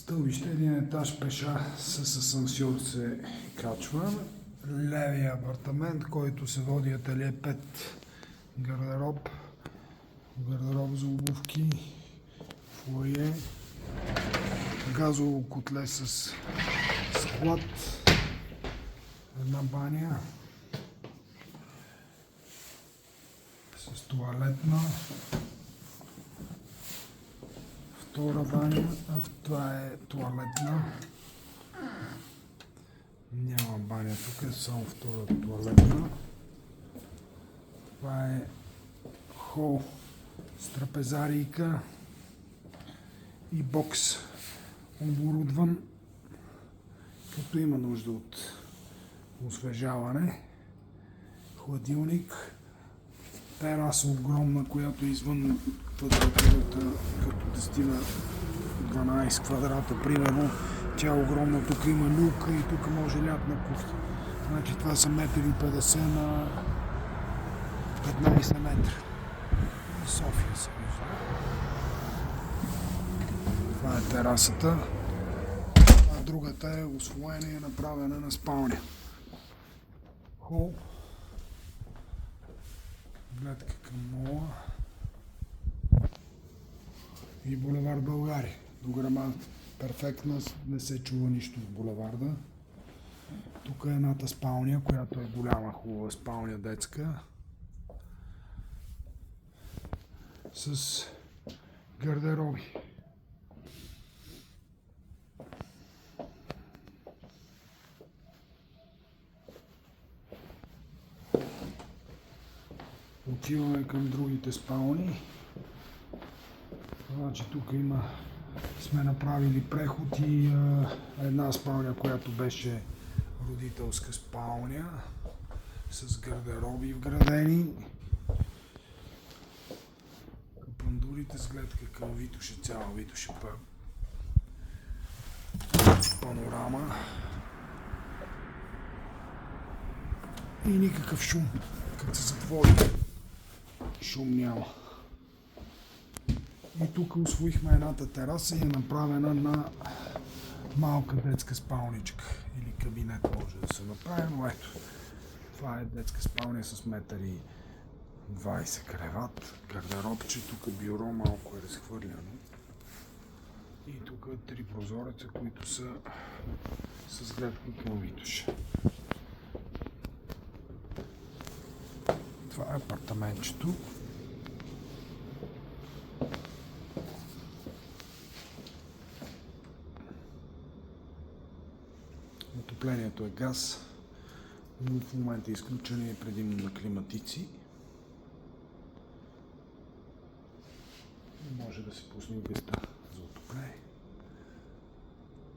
Стълбище, един етаж пеша с асансьор се качва. Левия апартамент, който се води ателие 5, гардероб, гардероб за обувки, фоайе, газово котле с склад, една баня с тоалетна, втора баня, това е тоалетна. Няма баня тук, е само втора тоалетна. Това е хол с трапезарийка и бокс оборудван, като има нужда от освежаване. Хладилник, тераса огромна, която е извън квадратурата, като 10 на 12 квадрата, примерно. Тя е огромна, тук има люка и тук може лятна кухня. Значи това са 1,50 м на 15 метра. София се вижда. Това е терасата. А другата е освоена и е направена на спалня. Хол. Гледка към мола. И булевард България. Дограма перфектна, не се чува нищо в булеварда. Тук е едната спалня, която е голяма, хубава спалня детска. С гардероби. Отиваме към другите спални. Значи тук сме направили преход и една спалня, която беше родителска спалня с гардероби вградени. Пандурите с гледка към Витоша, цяла Витоша панорама. И никакъв шум, като се затвори. Шум няма. И тук усвоихме едната тераса и е направена на малка детска спалничка. Или кабинет може да се направи, но ето. Това е детска спалня с 1,20 м креват, гардеробче, тук бюро малко е разхвърляно. И тук 3 прозореца, които са с гледка към Витоша. Това е апартаментчето. Отоплението е газ, но в момента е изключение предимно на климатици. Може да се пусне газта за отопление.